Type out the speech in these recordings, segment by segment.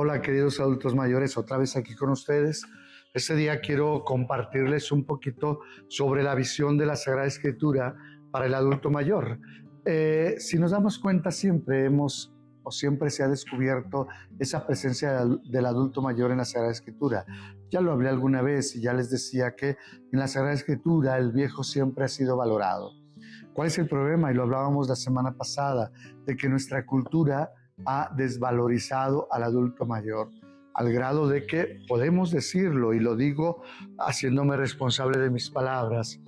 Hola queridos adultos mayores, otra vez aquí con ustedes. Este día quiero compartirles un poquito sobre la visión de la Sagrada Escritura para el adulto mayor. Si nos damos cuenta, siempre se ha descubierto esa presencia del adulto mayor en la Sagrada Escritura. Ya lo hablé alguna vez y ya les decía que en la Sagrada Escritura el viejo siempre ha sido valorado. ¿Cuál es el problema? Y lo hablábamos la semana pasada, de que nuestra cultura ha desvalorizado al adulto mayor, al grado de que podemos decirlo, y lo digo haciéndome responsable de mis palabras,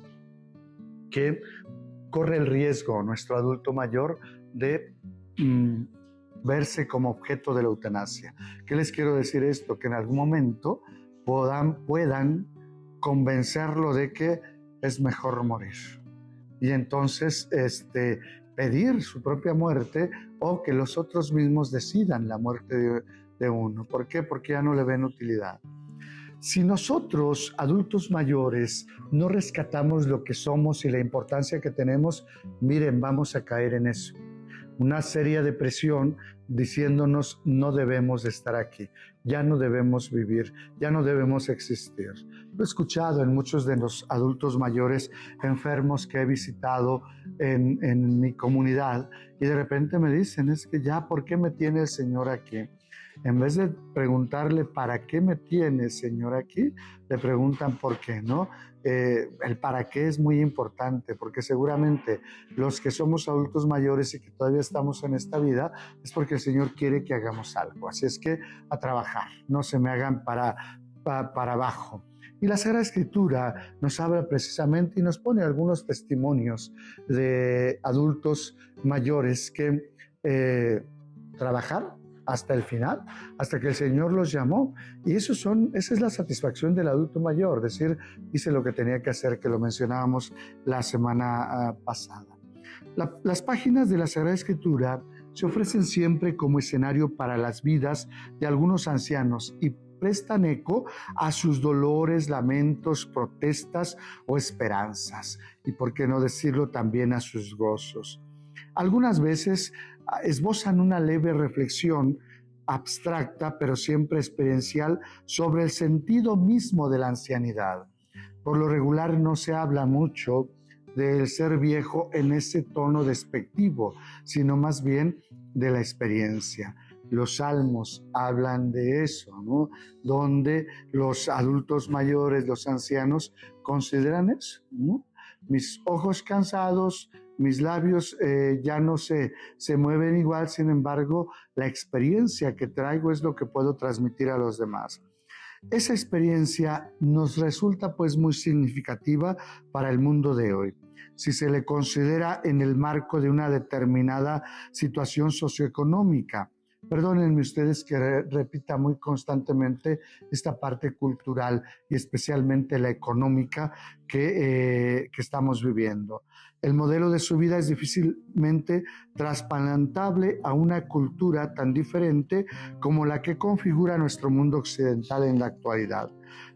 que corre el riesgo nuestro adulto mayor de verse como objeto de la eutanasia. ¿Qué les quiero decir esto? Que en algún momento puedan convencerlo de que es mejor morir. Y entonces pedir su propia muerte o que los otros mismos decidan la muerte de uno. ¿Por qué? Porque ya no le ven utilidad. Si nosotros, adultos mayores, no rescatamos lo que somos y la importancia que tenemos, miren, vamos a caer en eso. Una seria depresión diciéndonos no debemos de estar aquí, ya no debemos vivir, ya no debemos existir. Lo he escuchado en muchos de los adultos mayores enfermos que he visitado en mi comunidad y de repente me dicen, es que ya, ¿por qué me tiene el Señor aquí? En vez de preguntarle ¿para qué me tiene el Señor aquí?, le preguntan ¿por qué?, ¿no? El para qué es muy importante, porque seguramente los que somos adultos mayores y que todavía estamos en esta vida es porque el Señor quiere que hagamos algo. Así es que a trabajar, no se me hagan para abajo. Y la Sagrada Escritura nos habla precisamente y nos pone algunos testimonios de adultos mayores que trabajar hasta el final, hasta que el Señor los llamó. Y esa es la satisfacción del adulto mayor, decir, hice lo que tenía que hacer, que lo mencionábamos la semana pasada. Las páginas de la Sagrada Escritura se ofrecen siempre como escenario para las vidas de algunos ancianos y prestan eco a sus dolores, lamentos, protestas o esperanzas, y por qué no decirlo también a sus gozos. Algunas veces esbozan una leve reflexión abstracta, pero siempre experiencial, sobre el sentido mismo de la ancianidad. Por lo regular no se habla mucho del ser viejo en ese tono despectivo, sino más bien de la experiencia. Los salmos hablan de eso, ¿no? Donde los adultos mayores, los ancianos, consideran eso, ¿no? Mis ojos cansados, mis labios ya no se mueven igual, sin embargo, la experiencia que traigo es lo que puedo transmitir a los demás. Esa experiencia nos resulta pues muy significativa para el mundo de hoy. Si se le considera en el marco de una determinada situación socioeconómica. Perdónenme ustedes que repita muy constantemente esta parte cultural y especialmente la económica que estamos viviendo. El modelo de su vida es difícilmente trasplantable a una cultura tan diferente como la que configura nuestro mundo occidental en la actualidad.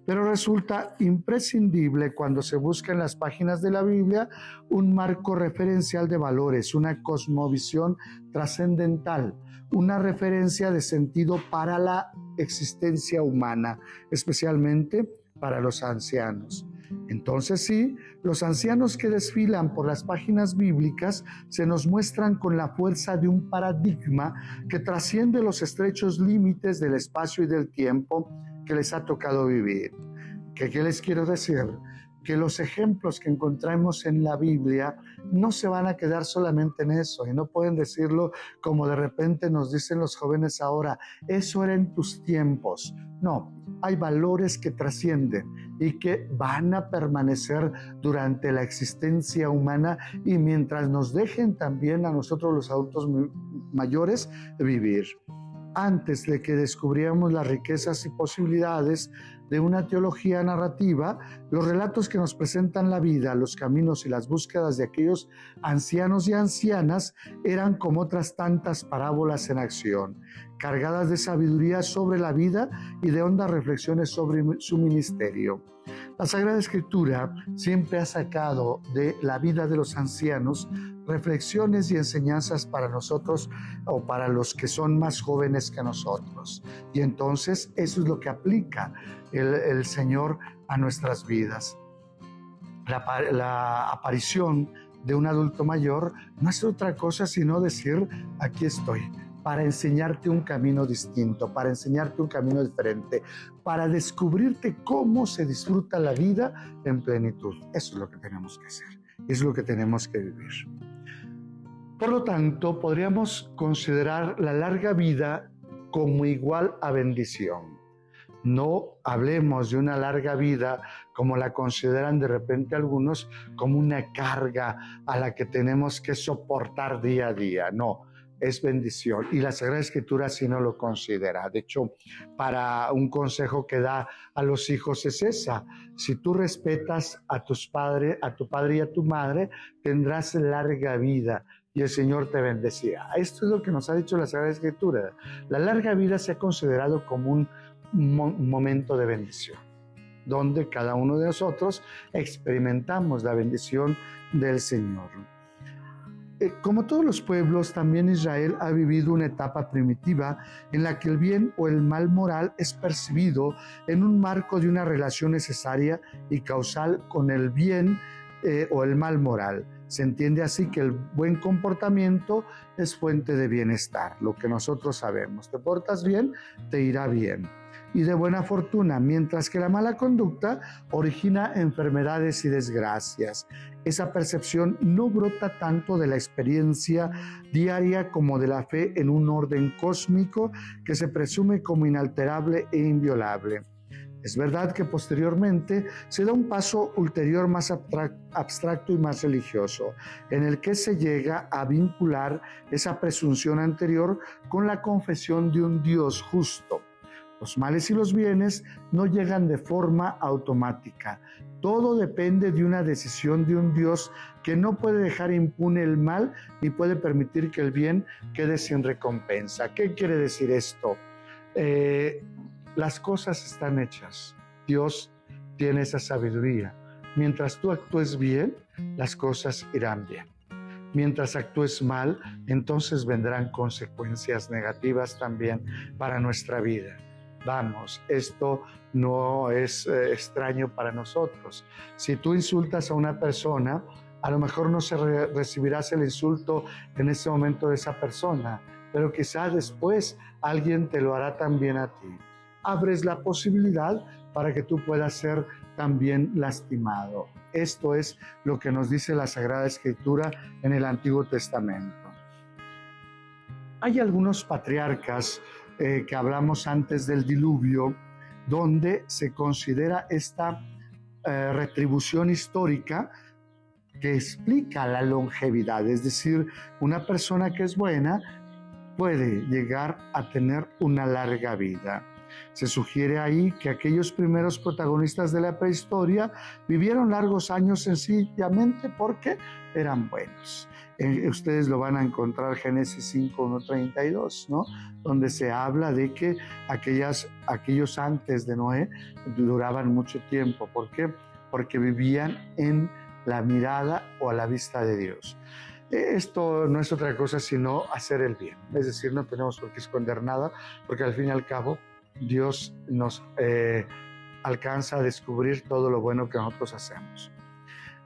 Pero resulta imprescindible cuando se busca en las páginas de la Biblia un marco referencial de valores, una cosmovisión trascendental, una referencia de sentido para la existencia humana, especialmente para los ancianos. Entonces sí, los ancianos que desfilan por las páginas bíblicas se nos muestran con la fuerza de un paradigma que trasciende los estrechos límites del espacio y del tiempo que les ha tocado vivir. ¿Qué les quiero decir? Que los ejemplos que encontramos en la Biblia no se van a quedar solamente en eso, y no pueden decirlo como de repente nos dicen los jóvenes ahora, eso era en tus tiempos. No, hay valores que trascienden y que van a permanecer durante la existencia humana y mientras nos dejen también a nosotros los adultos mayores vivir. Antes de que descubriéramos las riquezas y posibilidades de una teología narrativa, los relatos que nos presentan la vida, los caminos y las búsquedas de aquellos ancianos y ancianas eran como otras tantas parábolas en acción, cargadas de sabiduría sobre la vida y de hondas reflexiones sobre su ministerio. La Sagrada Escritura siempre ha sacado de la vida de los ancianos reflexiones y enseñanzas para nosotros o para los que son más jóvenes que nosotros. Y entonces eso es lo que aplica el Señor a nuestras vidas. La aparición de un adulto mayor no es otra cosa sino decir: aquí estoy, para enseñarte un camino distinto, para enseñarte un camino diferente, para descubrirte cómo se disfruta la vida en plenitud. Eso es lo que tenemos que hacer, es lo que tenemos que vivir. Por lo tanto, podríamos considerar la larga vida como igual a bendición. No hablemos de una larga vida como la consideran de repente algunos, como una carga a la que tenemos que soportar día a día. No, es bendición. Y la Sagrada Escritura así no lo considera. De hecho, para un consejo que da a los hijos es esa: si tú respetas a tu padre y a tu madre, tendrás larga vida y el Señor te bendecirá. Esto es lo que nos ha dicho la Sagrada Escritura. La larga vida se ha considerado como un momento de bendición, donde cada uno de nosotros experimentamos la bendición del Señor. Como todos los pueblos, también Israel ha vivido una etapa primitiva en la que el bien o el mal moral es percibido en un marco de una relación necesaria y causal con el bien o el mal moral. Se entiende así que el buen comportamiento es fuente de bienestar, lo que nosotros sabemos. Te portas bien, te irá bien y de buena fortuna, mientras que la mala conducta origina enfermedades y desgracias. Esa percepción no brota tanto de la experiencia diaria como de la fe en un orden cósmico que se presume como inalterable e inviolable. Es verdad que posteriormente se da un paso ulterior más abstracto y más religioso, en el que se llega a vincular esa presunción anterior con la confesión de un Dios justo. Los males y los bienes no llegan de forma automática. Todo depende de una decisión de un Dios que no puede dejar impune el mal ni puede permitir que el bien quede sin recompensa. ¿Qué quiere decir esto? Las cosas están hechas. Dios tiene esa sabiduría. Mientras tú actúes bien, las cosas irán bien. Mientras actúes mal, entonces vendrán consecuencias negativas también para nuestra vida. Vamos, esto no es extraño para nosotros. Si tú insultas a una persona, a lo mejor no recibirás el insulto en ese momento de esa persona, pero quizás después alguien te lo hará también a ti. Abres la posibilidad para que tú puedas ser también lastimado. Esto es lo que nos dice la Sagrada Escritura en el Antiguo Testamento. Hay algunos patriarcas que hablamos antes del diluvio, donde se considera esta retribución histórica que explica la longevidad. Es decir, una persona que es buena puede llegar a tener una larga vida. Se sugiere ahí que aquellos primeros protagonistas de la prehistoria vivieron largos años sencillamente porque eran buenos. Ustedes lo van a encontrar Génesis 5:1-32, ¿no? Donde se habla de que aquellos antes de Noé duraban mucho tiempo. ¿Por qué? Porque vivían en la mirada o a la vista de Dios. Esto no es otra cosa sino hacer el bien. Es decir, no tenemos por qué esconder nada, porque al fin y al cabo Dios nos alcanza a descubrir todo lo bueno que nosotros hacemos.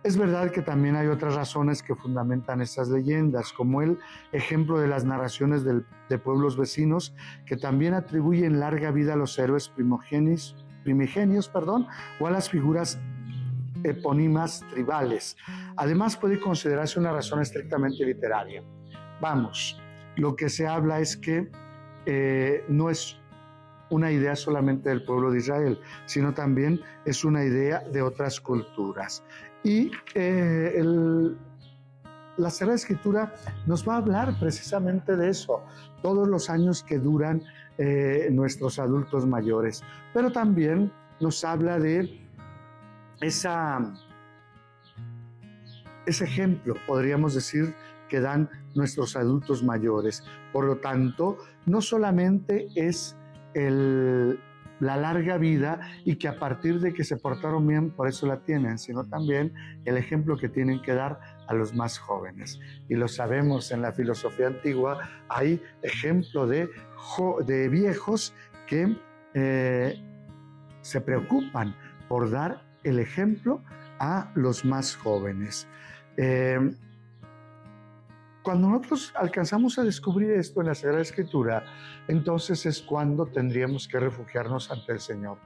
Es verdad que también hay otras razones que fundamentan estas leyendas, como el ejemplo de las narraciones de pueblos vecinos que también atribuyen larga vida a los héroes primigenios, o a las figuras epónimas tribales. Además, puede considerarse una razón estrictamente literaria. Vamos, lo que se habla es que no es una idea solamente del pueblo de Israel, sino también es una idea de otras culturas. Y la Sagrada Escritura nos va a hablar precisamente de eso, todos los años que duran nuestros adultos mayores, pero también nos habla de ese ejemplo, podríamos decir, que dan nuestros adultos mayores. Por lo tanto, no solamente es la larga vida y que a partir de que se portaron bien, por eso la tienen, sino también el ejemplo que tienen que dar a los más jóvenes. Y lo sabemos, en la filosofía antigua hay ejemplo de viejos que se preocupan por dar el ejemplo a los más jóvenes. Cuando nosotros alcanzamos a descubrir esto en la Sagrada Escritura, entonces es cuando tendríamos que refugiarnos ante el Señor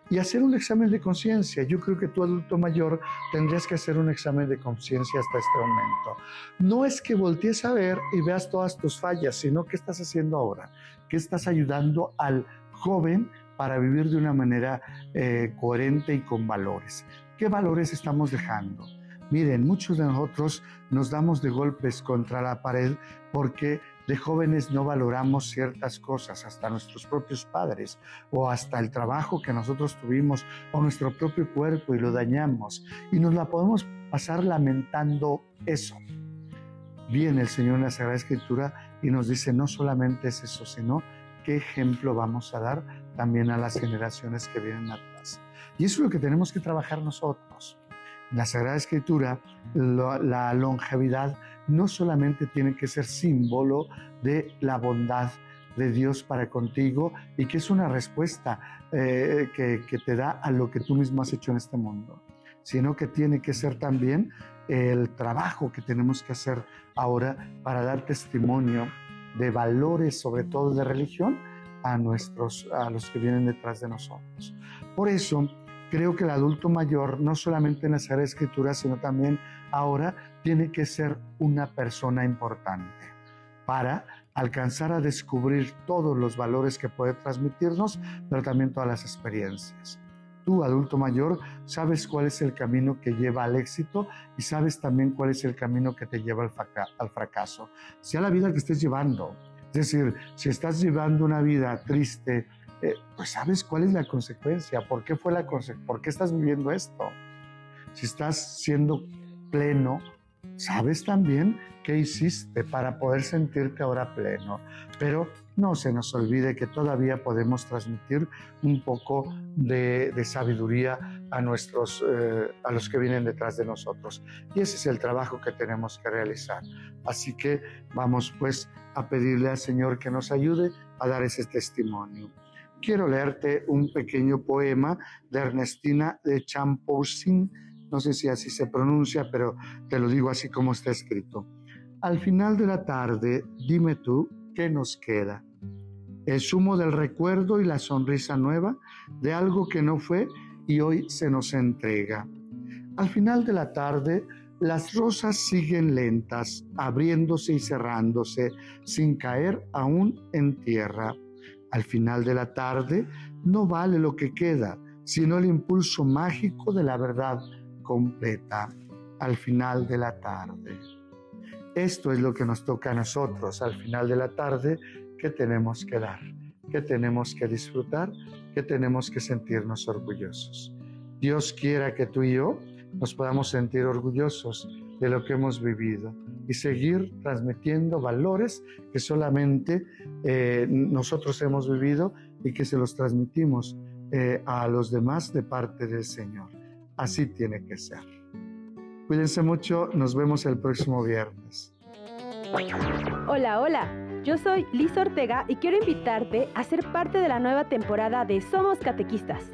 y hacer un examen de conciencia. Yo creo que tú, adulto mayor, tendrías que hacer un examen de conciencia hasta este momento. No es que voltees a ver y veas todas tus fallas, sino qué estás haciendo ahora, qué estás ayudando al joven para vivir de una manera coherente y con valores. ¿Qué valores estamos dejando? Miren, muchos de nosotros nos damos de golpes contra la pared porque de jóvenes no valoramos ciertas cosas, hasta nuestros propios padres o hasta el trabajo que nosotros tuvimos o nuestro propio cuerpo y lo dañamos y nos la podemos pasar lamentando eso. Viene el Señor en la Sagrada Escritura y nos dice no solamente es eso, sino qué ejemplo vamos a dar también a las generaciones que vienen atrás. Y eso es lo que tenemos que trabajar nosotros. En la Sagrada Escritura, la longevidad no solamente tiene que ser símbolo de la bondad de Dios para contigo y que es una respuesta que te da a lo que tú mismo has hecho en este mundo, sino que tiene que ser también el trabajo que tenemos que hacer ahora para dar testimonio de valores, sobre todo de religión, a los que vienen detrás de nosotros. Por eso, creo que el adulto mayor, no solamente en la Sagrada Escritura, sino también ahora, tiene que ser una persona importante para alcanzar a descubrir todos los valores que puede transmitirnos, pero también todas las experiencias. Tú, adulto mayor, sabes cuál es el camino que lleva al éxito y sabes también cuál es el camino que te lleva al fracaso. Sea la vida que estés llevando, es decir, si estás llevando una vida triste, pues sabes cuál es la consecuencia, por qué estás viviendo esto. Si estás siendo pleno, sabes también qué hiciste para poder sentirte ahora pleno. Pero no se nos olvide que todavía podemos transmitir un poco de sabiduría a los que vienen detrás de nosotros. Y ese es el trabajo que tenemos que realizar. Así que vamos pues a pedirle al Señor que nos ayude a dar ese testimonio. Quiero leerte un pequeño poema de Ernestina de Champousin, no sé si así se pronuncia, pero te lo digo así como está escrito. Al final de la tarde, dime tú, ¿qué nos queda? El zumo del recuerdo y la sonrisa nueva de algo que no fue y hoy se nos entrega. Al final de la tarde, las rosas siguen lentas, abriéndose y cerrándose, sin caer aún en tierra. Al final de la tarde, no vale lo que queda, sino el impulso mágico de la verdad completa. Al final de la tarde. Esto es lo que nos toca a nosotros al final de la tarde, que tenemos que dar, que tenemos que disfrutar, que tenemos que sentirnos orgullosos. Dios quiera que tú y yo nos podamos sentir orgullosos de lo que hemos vivido y seguir transmitiendo valores que solamente nosotros hemos vivido y que se los transmitimos a los demás de parte del Señor. Así tiene que ser. Cuídense mucho, nos vemos el próximo viernes. Hola, hola, yo soy Liz Ortega y quiero invitarte a ser parte de la nueva temporada de Somos Catequistas,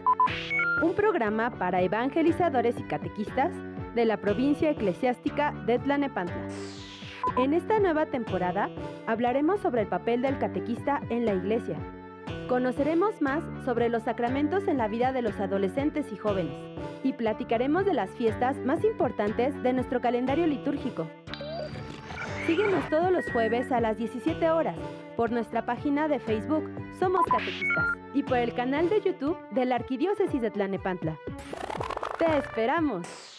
un programa para evangelizadores y catequistas de la provincia eclesiástica de Tlalnepantla. En esta nueva temporada hablaremos sobre el papel del catequista en la iglesia. Conoceremos más sobre los sacramentos en la vida de los adolescentes y jóvenes y platicaremos de las fiestas más importantes de nuestro calendario litúrgico. Síguenos todos los jueves a las 17 horas por nuestra página de Facebook Somos Catequistas y por el canal de YouTube de la Arquidiócesis de Tlalnepantla. ¡Te esperamos!